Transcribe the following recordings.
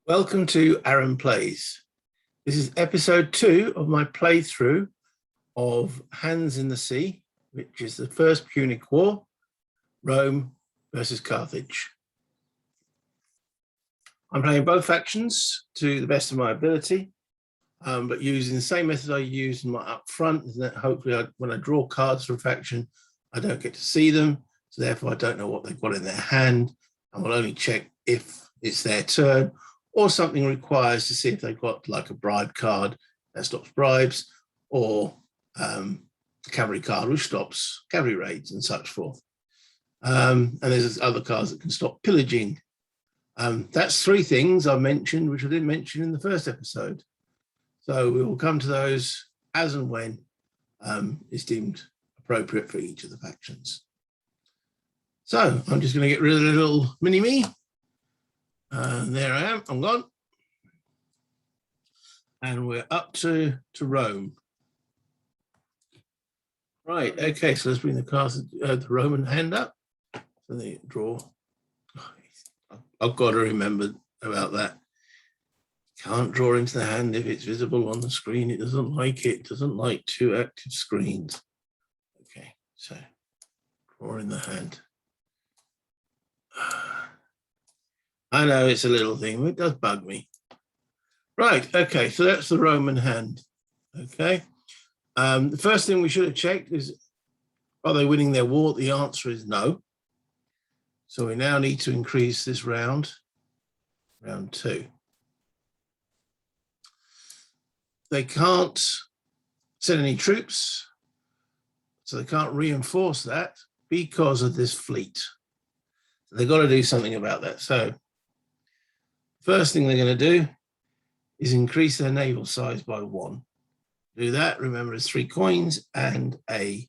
Welcome to Aaron Plays. This is episode 2 of my playthrough of Hands in the Sea, which is the First Punic War, Rome versus Carthage. I'm playing both factions to the best of my ability, but using the same method I used in my up front, and that hopefully when I draw cards for a faction, I don't get to see them, so therefore I don't know what they've got in their hand, and will only check if it's their turn, or something requires to see if they've got like a bribe card that stops bribes, or a cavalry card which stops cavalry raids and such forth. And there's other cards that can stop pillaging. That's 3 things I mentioned, which I didn't mention in the first episode. So we will come to those as and when is deemed appropriate for each of the factions. So I'm just going to get rid of the little mini-me. There I am, I'm gone. And we're up to Rome. Right, okay, so let's bring the Roman hand up. So they draw. I've got to remember about that. Can't draw into the hand if it's visible on the screen. It doesn't like it. It doesn't like 2 active screens. Okay, so draw in the hand. I know it's a little thing, but it does bug me. Right, okay, so that's the Roman hand. Okay. The first thing we should have checked is, are they winning their war? The answer is no. So we now need to increase this round 2. They can't send any troops, so they can't reinforce that because of this fleet. So they've got to do something about that. So first thing they're going to do is increase their naval size by 1. Do that, remember, it's 3 coins and a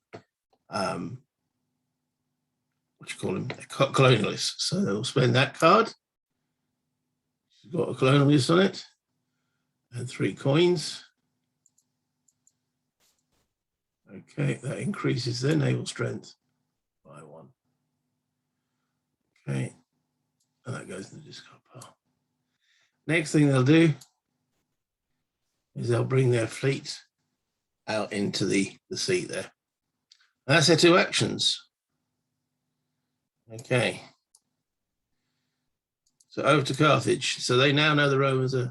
what you call him, a colonialist. So they'll spend that card. She's got a colonialist on it, and 3 coins. Okay, that increases their naval strength by 1. Okay, and that goes in the discard pile. Next thing they'll do is they'll bring their fleet out into the sea there. And that's their 2 actions. Okay. So over to Carthage. So they now know the Romans are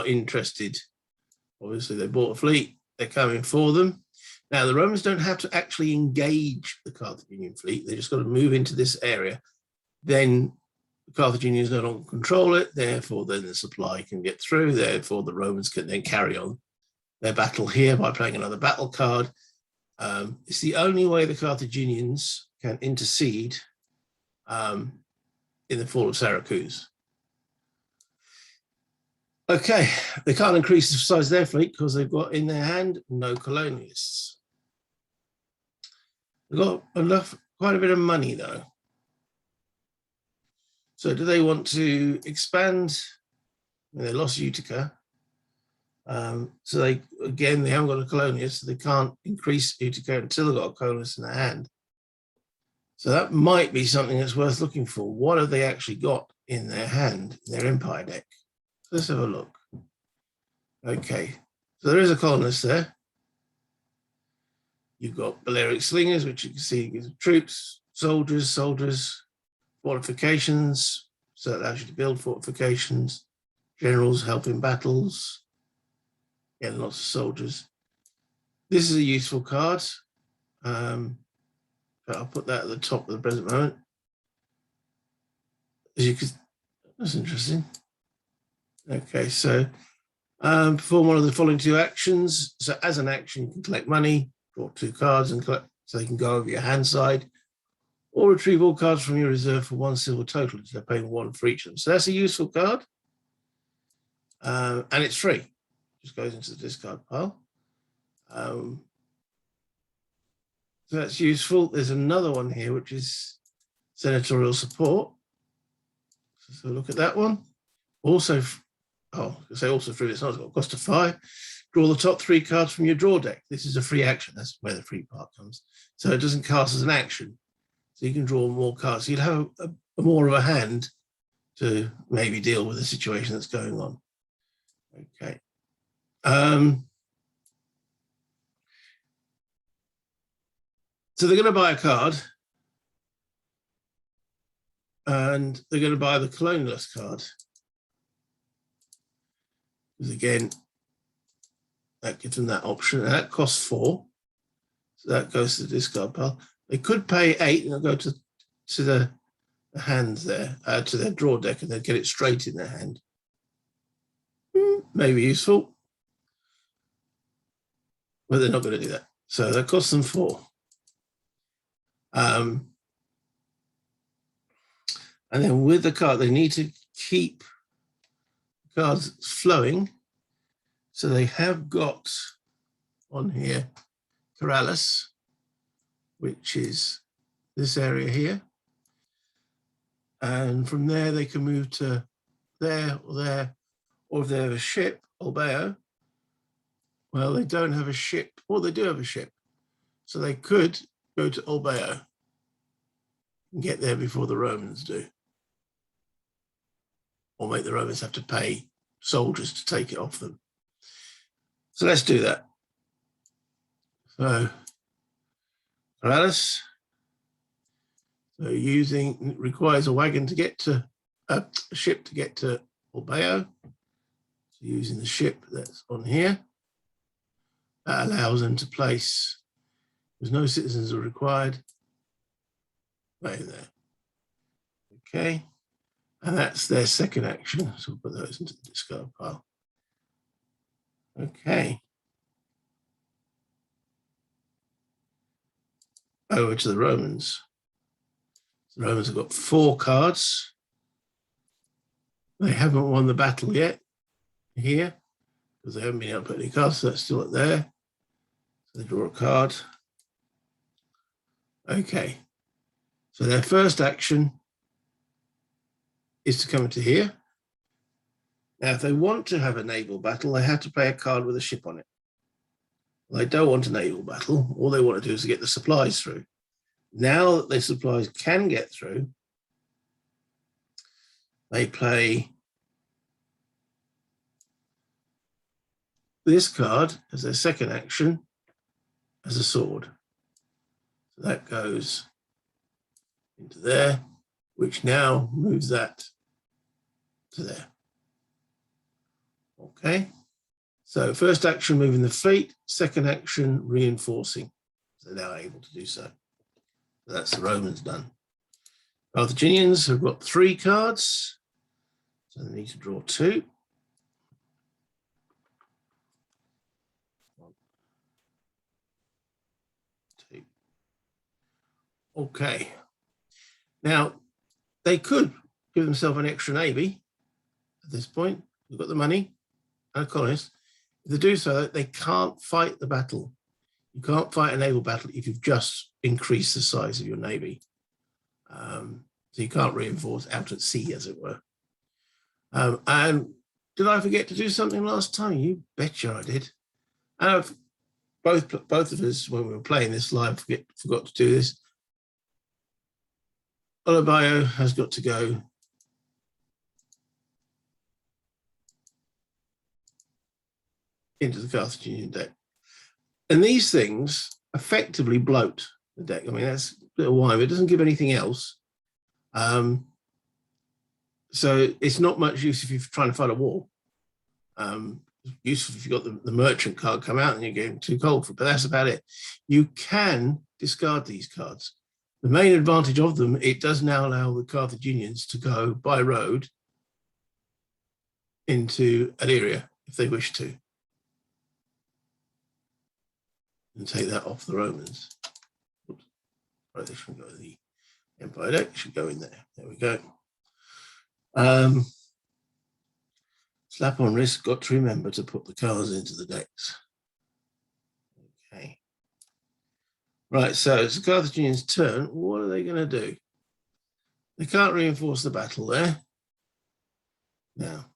interested. Obviously, they bought a fleet. They're coming for them. Now, the Romans don't have to actually engage the Carthaginian fleet. They just got to move into this area. Then the Carthaginians no longer control it. Therefore, then the supply can get through. Therefore, the Romans can then carry on their battle here by playing another battle card. It's the only way the Carthaginians can intercede in the fall of Syracuse. Okay, they can't increase the size of their fleet because they've got in their hand no colonialists. They've got quite a bit of money though. So do they want to expand? They lost Utica. So they haven't got a colonialist, so they can't increase Utica until they've got a colonialist in their hand. So that might be something that's worth looking for. What have they actually got in their hand, in their empire deck? So let's have a look. Okay, so there is a colonist there. You've got Balearic slingers, which you can see gives troops, soldiers, fortifications, so it allows you to build fortifications, generals help in battles, and lots of soldiers. This is a useful card. But I'll put that at the top at the present moment. As you could, that's interesting. Okay, so perform one of the following 2 actions. So as an action, you can collect money, draw 2 cards, and collect, so they can go over your hand side, or retrieve all cards from your reserve for 1 silver total. So they're paying 1 for each of them. So that's a useful card, and it's free. Just goes into the discard pile. So that's useful. There's another one here, which is senatorial support. So look at that one. Also, also free. It's not got a cost of 5. Draw the top 3 cards from your draw deck. This is a free action. That's where the free part comes. So it doesn't cast as an action. So you can draw more cards. So you'll have more of a hand to maybe deal with the situation that's going on. Okay. So they're going to buy a card, and they're going to buy the colonialist card. Because again, that gives them that option, and that costs 4. So that goes to the discard pile. They could pay 8 and go to the hands there, to their draw deck, and they'd get it straight in their hand. Maybe useful, but they're not going to do that. So that costs them 4. And then with the card, they need to keep cards flowing. So they have got on here Corrales, which is this area here. And from there, they can move to there or there. Or if they have a ship, Olbeo, well, they don't have a ship. Well, they do have a ship. So they could go to Olbeo and get there before the Romans do. Or make the Romans have to pay soldiers to take it off them. So let's do that. So, Corrales. So using, requires a wagon to get to, a ship to get to Olbeo. So using the ship that's on here, that allows them to place, there's no citizens are required, right there. Okay, and that's their second action. So we'll put those into the discard pile. Okay. Over to the Romans. The Romans have got 4 cards. They haven't won the battle yet here because they haven't been able to put any cards, so that's still up there. So they draw a card. Okay. So their first action is to come into here. Now, if they want to have a naval battle, they have to play a card with a ship on it. They don't want a naval battle. All they want to do is to get the supplies through. Now that their supplies can get through, they play this card as their second action as a sword. So that goes into there, which now moves that to there. Okay. So first action, moving the fleet. Second action, reinforcing. So they're now able to do so. That's the Romans done. Carthaginians have got 3 cards. So they need to draw 2. 1, 2. Okay. Now, they could give themselves an extra navy at this point. We've got the money and a colonist. If they do so, they can't fight the battle. You can't fight a naval battle if you've just increased the size of your navy. So you can't reinforce out at sea, as it were. And did I forget to do something last time? You betcha I did. And both of us, when we were playing this live, forgot to do this. Olbeo has got to go into the Carthaginian deck. And these things effectively bloat the deck. I mean, that's a bit of wine, but it doesn't give anything else. So it's not much use if you're trying to fight a war. Useful if you've got the merchant card come out and you're getting too cold for it, but that's about it. You can discard these cards. The main advantage of them, it does now allow the Carthaginians to go by road into Illyria if they wish to. And take that off the Romans. Oops. Right, this should go to the Empire deck, should go in there. There we go. Slap on wrist, got to remember to put the cards into the decks. Okay. Right, so it's the Carthaginians' turn. What are they going to do? They can't reinforce the battle there. Now,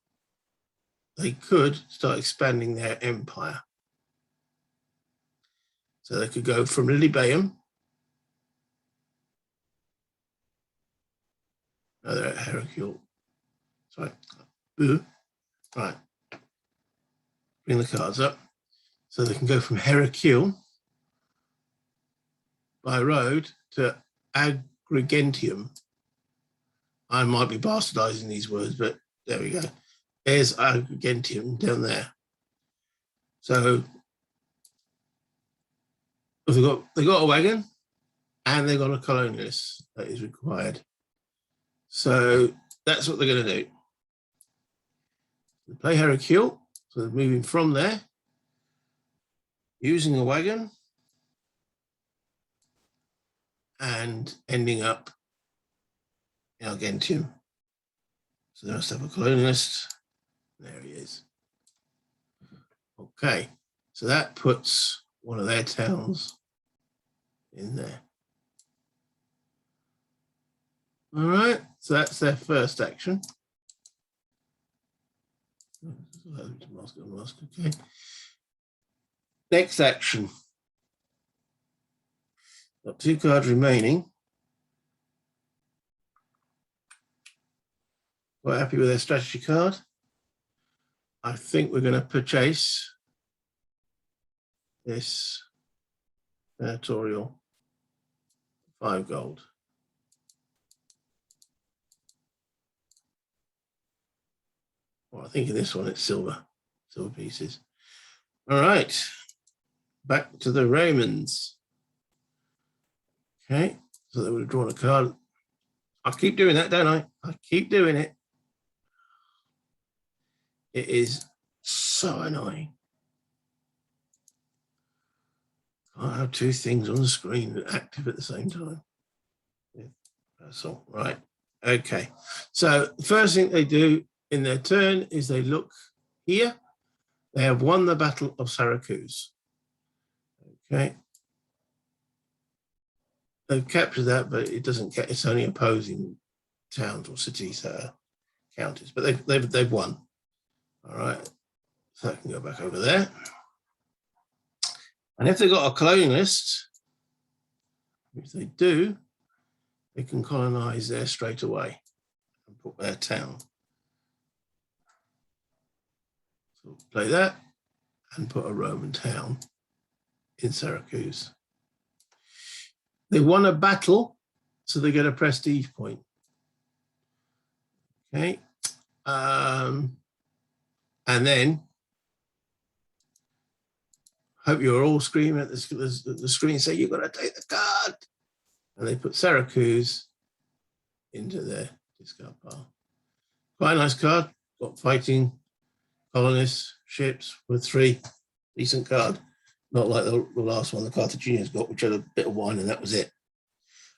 they could start expanding their empire. So they could go from Lilybaeum. Now they're at Heracule. Sorry. Ooh. Right. Bring the cards up so they can go from Heracule by road to Agrigentium. I might be bastardizing these words, but there we go. There's Agrigentium down there. So they got a wagon and they've got a colonialist that is required. So that's what they're going to do. They play Heracule, so they're moving from there, using a wagon, and ending up in Argentium. So they must have a colonialist. There he is. Okay, so that puts one of their towns in there. All right, so that's their first action. Okay. Next action. Got 2 cards remaining. Quite happy with their strategy card. I think we're going to purchase this territorial 5 gold. Well, I think in this one it's silver pieces. All right, back to the Romans. Okay, so they would have drawn a card. I keep doing that, don't I? I keep doing it. It is so annoying. I have 2 things on the screen active at the same time. Yeah, that's all right. Okay, so the first thing they do in their turn is they look here. They have won the Battle of Syracuse. Okay. They've captured that, but it doesn't get, it's only opposing towns or cities that are counties, but they've won. All right. So I can go back over there. And if they've got a colonialist, if they do, they can colonize there straight away and put their town. So play that and put a Roman town in Syracuse. They won a battle, so they get a prestige point. Okay. And then, hope you're all screaming at the screen, say, you've got to take the card. And they put Syracuse into their discard pile. Quite a nice card. Got fighting, colonists, ships with 3. Decent card. Not like the last one the Carthaginians got, which had a bit of wine and that was it.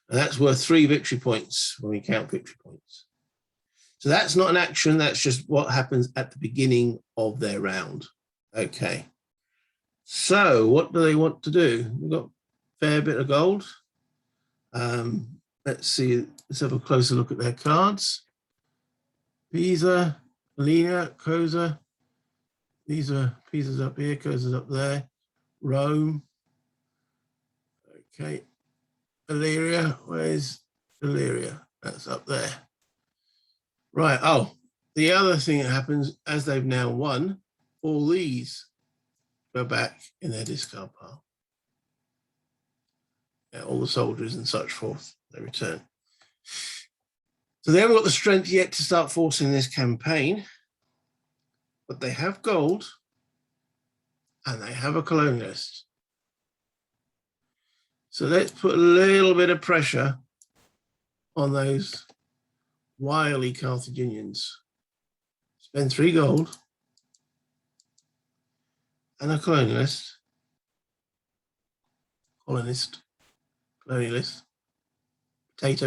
And that's worth 3 victory points when we count victory points. So that's not an action, that's just what happens at the beginning of their round. Okay. So what do they want to do? We've got a fair bit of gold. Let's see, let's have a closer look at their cards. Pisa, Alina, Cosa. These are Pisa's up here, Cosa's up there. Rome. Okay. Illyria, where's Illyria? That's up there. Right, oh, the other thing that happens, as they've now won, all these go back in their discard pile. Yeah, all the soldiers and such forth, they return. So they haven't got the strength yet to start forcing this campaign, but they have gold and they have a colonialist. So let's put a little bit of pressure on those wily Carthaginians. Spend 3 gold and a colonialist,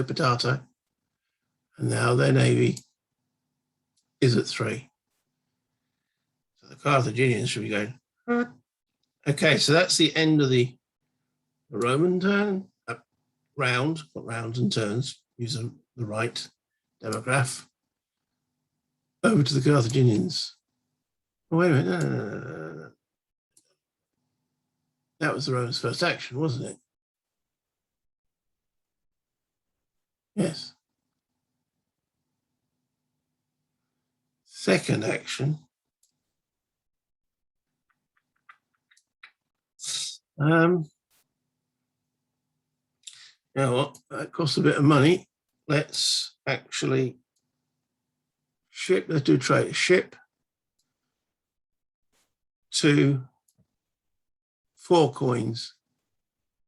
potato, and now their navy is at 3. So the Carthaginians should be going. Okay, so that's the end of the Roman turn. Round, got rounds and turns. Use the right demograph. Over to the Carthaginians. Oh, wait a minute, no. That was the Romans' first action, wasn't it? Yes. second action. You know what? That costs a bit of money. Let's actually ship. Let's do trade. Ship to 4 coins.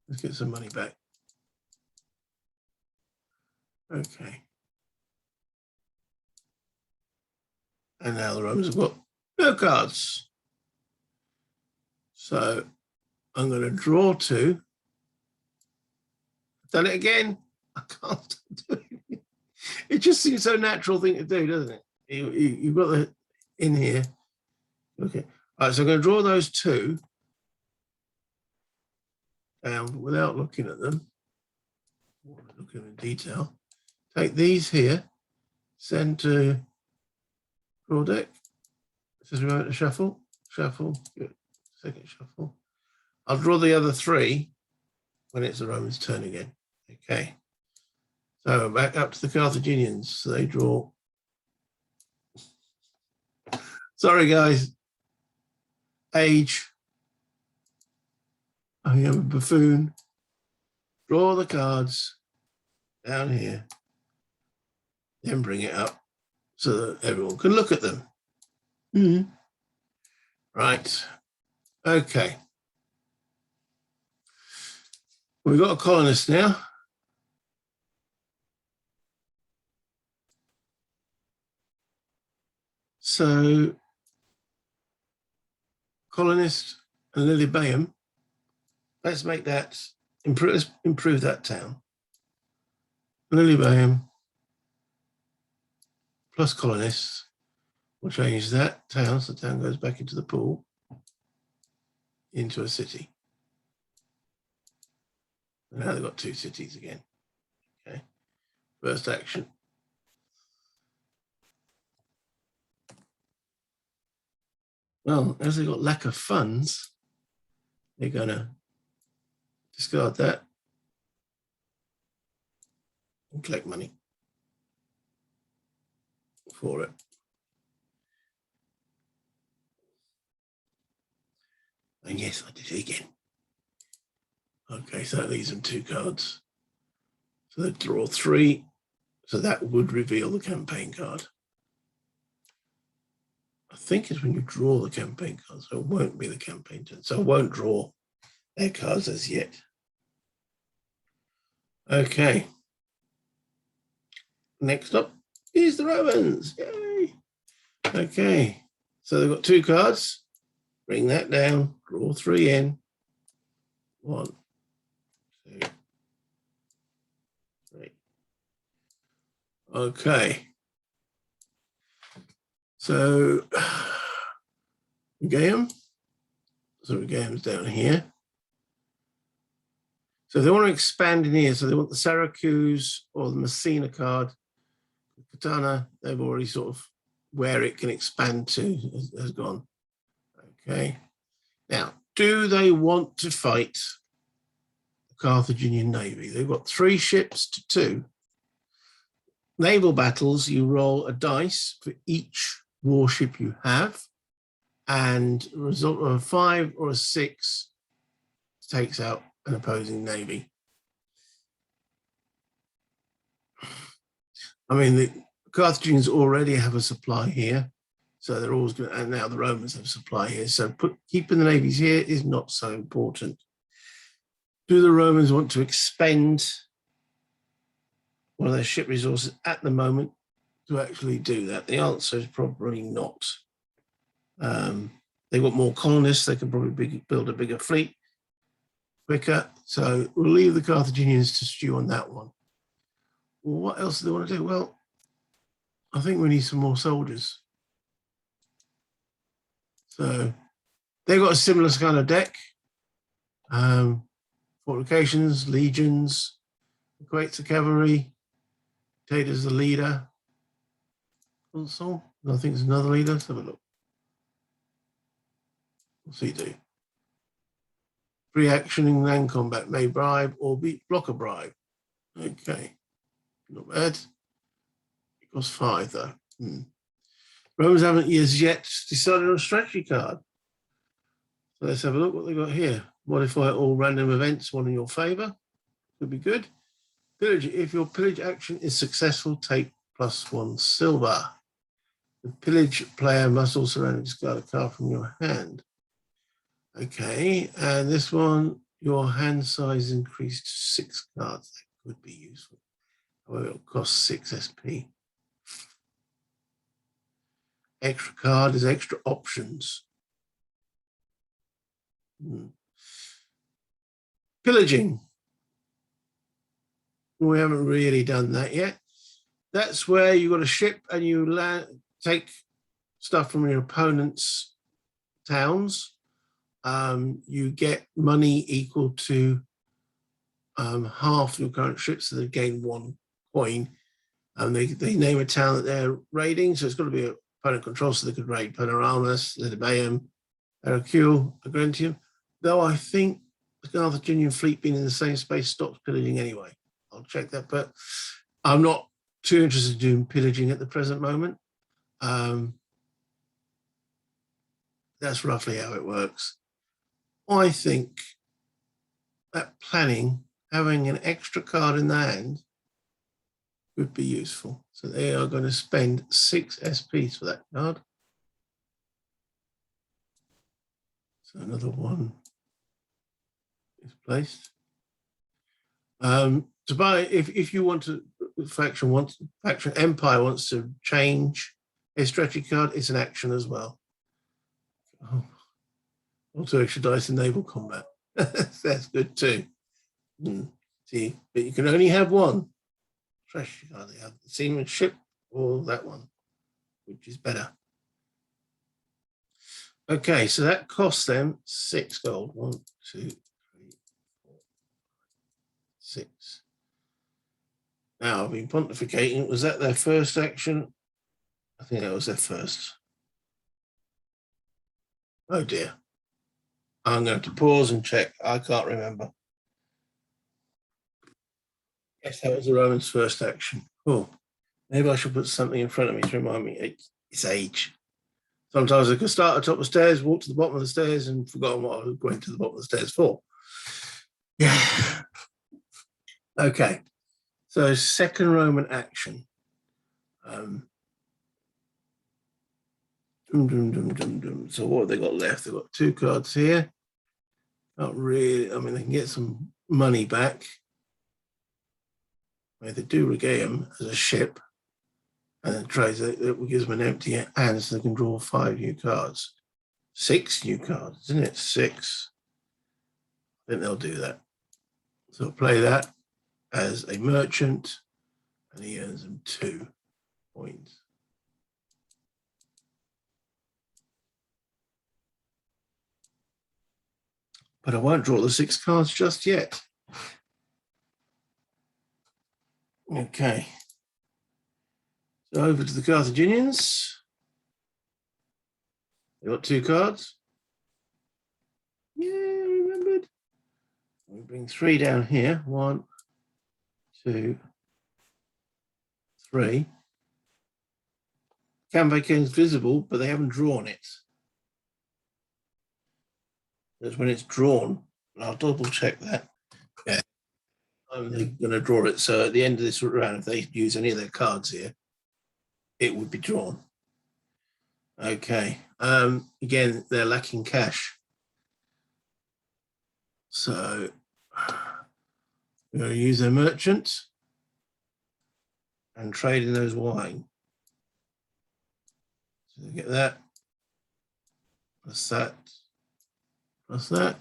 Let's get some money back. Okay. And now the Romans have got no cards. So I'm going to draw 2. Done it again. I can't do it. It just seems so natural thing to do, doesn't it? You've got the in here. Okay. All right, so I'm going to draw those 2 down without looking at them. Look at them in detail. Take these here, send to draw deck. This is remote to shuffle. Shuffle. Good. Second shuffle. I'll draw the other 3 when it's the Romans' turn again. Okay. So back up to the Carthaginians. So they draw. Sorry, guys. Age. I am a buffoon. Draw the cards down here. Then bring it up so that everyone can look at them. Right. Okay. We've got a colonist now. So, colonist and Lilybaeum. Let's make that, improve that town. Lilybaeum plus colonists. We'll change that town, so the town goes back into the pool, into a city. And now they've got 2 cities again. Okay. First action. Well, as they've got lack of funds, they're going to discard that and collect money for it. And yes, I did it again. Okay, so that leaves them 2 cards. So they draw 3. So that would reveal the campaign card. I think it's when you draw the campaign card, so it won't be the campaign turn. So I won't draw their cards as yet. Okay. Next up is the Romans. Yay. Okay. So they've got 2 cards. Bring that down. Draw 3 in. 1, 2, 3. Okay. So Gaum. So Gaum's down here. So they want to expand in here. So they want the Syracuse or the Messina card. Katana, they've already sort of where it can expand to has gone. Okay. Now, do they want to fight the Carthaginian Navy? They've got 3 ships to 2. Naval battles, you roll a dice for each warship you have, and a result of a 5 or a 6 takes out an opposing navy. I mean, the Carthaginians already have a supply here, so they're always going to, and now the Romans have supply here. So keeping the navies here is not so important. Do the Romans want to expend one of their ship resources at the moment to actually do that? The answer is probably not. They want more colonists. They can probably build a bigger fleet quicker. So we'll leave the Carthaginians to stew on that one. Well, what else do they want to do? Well, I think we need some more soldiers. So they've got a similar kind of deck. Fortifications, legions, equates the cavalry, Tater's the leader. Also, I think there's another leader. Let's have a look. What's he do? Free action in land combat, may bribe or block a bribe. Okay, not bad. It costs 5 though. Romans haven't as yet decided on a strategy card. So let's have a look what they got here. Modify all random events, one in your favor. Could be good. Pillage. If your pillage action is successful, take +1 silver. The pillage player must also randomly discard a card from your hand. Okay, and this one, your hand size increased to 6 cards. That could be useful. However, it'll cost 6 SP. Extra card is extra options. Pillaging. We haven't really done that yet. That's where you got a ship and you take stuff from your opponent's towns. You get money equal to half your current ship, so they gain 1 coin. And they name a town that they're raiding, so it's got to be a opponent control, so they could raid Panoramas, Lidobaeum, Hercule, Agrentium. Though I think the Carthaginian fleet being in the same space stops pillaging anyway. I'll check that, but I'm not too interested in doing pillaging at the present moment. That's roughly how it works. I think that planning, having an extra card in the hand, would be useful. So they are going to spend 6 SPs for that card. So another one is placed. To buy, if you want to, faction Empire wants to change a strategy card, it's an action as well. Oh, also extra dice in naval combat. That's good too. See, but you can only have one strategy card. They have the seamanship or that one, which is better. Okay, so that costs them 6 gold. 1, 2, 3, 4, 6. Now, I've been pontificating. Was that their first action? I think that was their first. Oh dear. I'm going to have to pause and check. I can't remember. Yes, that was the Romans' first action. Oh, maybe I should put something in front of me to remind me it's age. Sometimes I could start at the top of the stairs, walk to the bottom of the stairs, and forgotten what I was going to the bottom of the stairs for. Yeah. Okay. So second Roman action. So what have they got left? They've got 2 cards here. Not really. I mean, they can get some money back. I mean, they do Regaeum as a ship, and then trades it gives them an empty hand, so they can draw 5 new cards. 6 new cards, isn't it? 6. I think they'll do that. So I'll play that as a merchant, and he earns them 2 points. But I won't draw the 6 cards just yet. Okay. So over to the Carthaginians. They got 2 cards. Yeah, I remembered. We bring 3 down here. 1, 2, 3. Canvacan's visible, but they haven't drawn it. That's when it's drawn. I'll double check that. Yeah. I'm going to draw it. So at the end of this round, if they use any of their cards here, it would be drawn. Okay. Again, they're lacking cash. So we're going to use their merchant and trade in those wine. So you get that. Plus that. Plus that.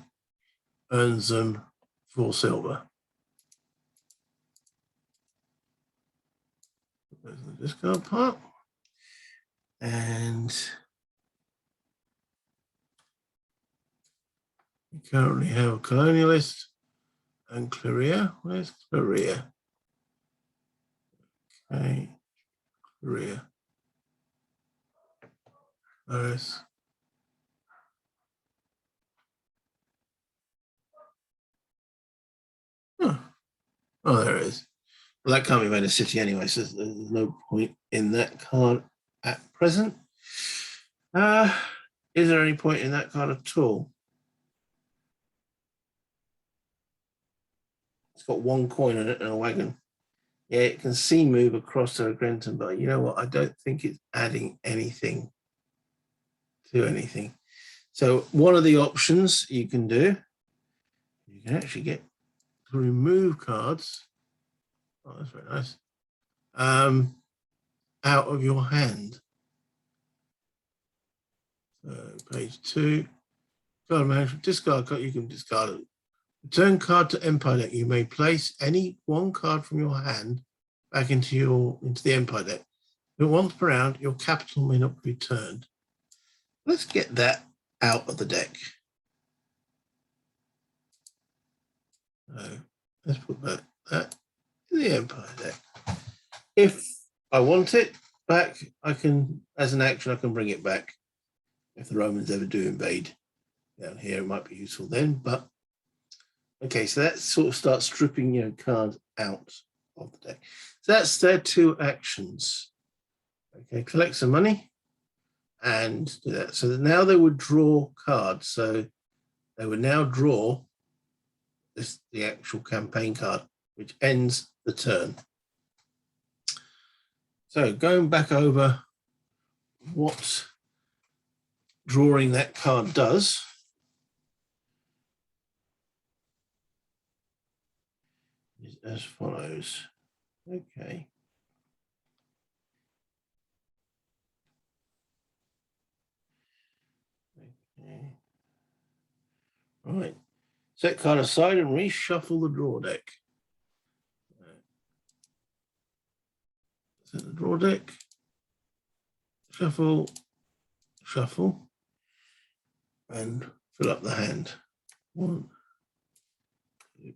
Earns them 4 silver. There's the discard part. And we currently have a colonialist and Claria. Where's Claria? Okay, Claria. Paris. Oh, there it is. Well, that can't be made a city anyway, so there's no point in that card at present. Uh, is there any point in that card at all? It's got one coin in it and a wagon. Yeah, it can see move across to a Grenton, but you know what? I don't think it's adding anything to anything. So one of the options you can do, you can actually get to remove cards. Oh, that's very nice. Out of your hand. So page 2, card management, discard card, you can discard it. Return card to Empire deck. You may place any one card from your hand back into the Empire deck. But once per round, your capital may not be returned. Let's get that out of the deck. So let's put that in the Empire deck. If I want it back, I can, as an action, I can bring it back. If the Romans ever do invade down here, it might be useful then. But okay, so that sort of starts stripping cards out of the deck. So that's their 2 actions. Okay, collect some money and do that. So that now they would draw cards. So they would now draw the actual campaign card, which ends the turn. So going back over what drawing that card does. Is as follows. Okay. Okay. All right. Set card aside and reshuffle the draw deck. Set the draw deck. Shuffle, shuffle, and fill up the hand. 1, 2.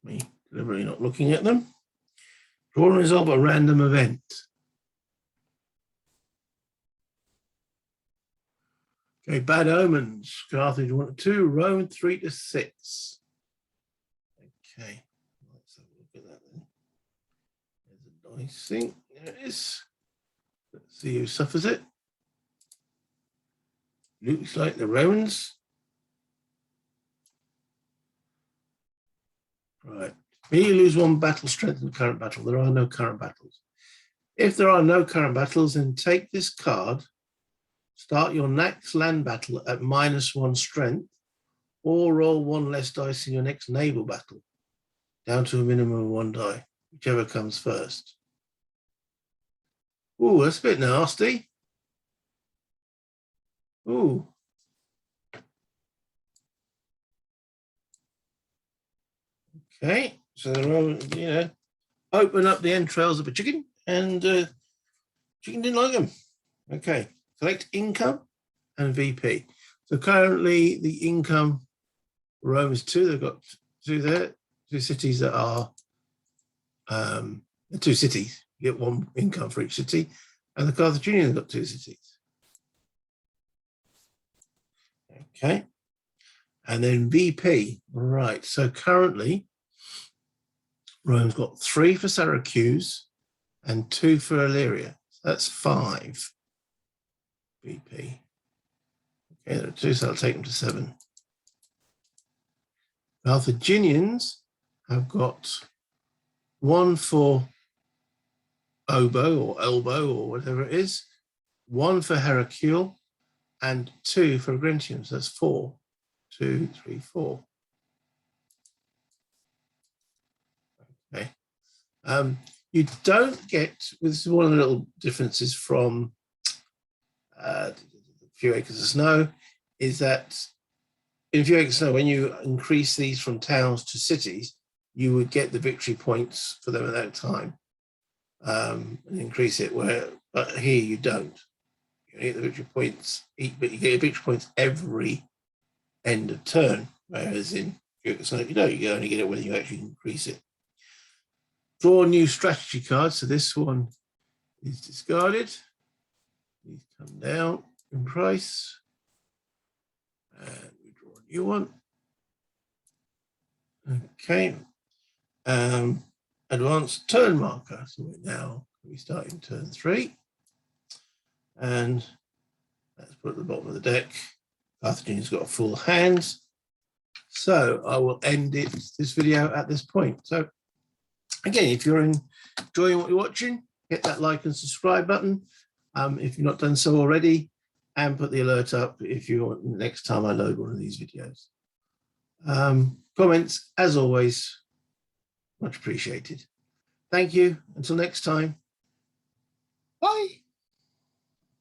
Me deliberately not looking at them. Draw and resolve a random event. Okay, bad omens. Carthage 1 to 2, Rome 3 to 6. Okay, let's have a look at that then. There's a nice thing. There it is. Let's see who suffers it. Looks like the Romans. Right. You lose 1 battle strength in the current battle. There are no current battles. If there are no current battles, then take this card, start your next land battle at -1 strength, or roll 1 less dice in your next naval battle, down to a minimum of 1 die, whichever comes first. Ooh, that's a bit nasty. Ooh. Okay, so open up the entrails of a chicken, and chicken didn't like them. Okay, collect income and VP. So currently the income, Rome is 2. They've got 2 there, 2 cities that are 2 cities. You get 1 income for each city, and the Carthaginians have got 2 cities. Okay, and then VP. Right. So currently, Rome's got 3 for Syracuse and 2 for Illyria. So that's 5 VP. Okay, there are 2, so I'll take them to 7. Carthaginians have got 1 for oboe or elbow or whatever it is, 1 for Heracule, and 2 for Agrentium. So that's 4. 2, 3, 4. Okay. You don't get, this is one of the little differences from a Few Acres of Snow, is that in Few Acres of Snow, when you increase these from towns to cities, you would get the victory points for them at that time and increase it, but here you don't. You get the victory points, but you get victory points every end of turn, whereas in Few Acres of Snow, you don't. You only get it when you actually increase it. Draw a new strategy card. So this one is discarded. These come down in price. And we draw a new one. Okay. Advanced turn marker. So we're now starting turn 3. And let's put it at the bottom of the deck. Carthagene's got a full hand. So I will end this video at this point. So again, if you're enjoying what you're watching, hit that like and subscribe button if you've not done so already, and put the alert up if you want next time I load one of these videos. Comments, as always, much appreciated. Thank you. Until next time. Bye.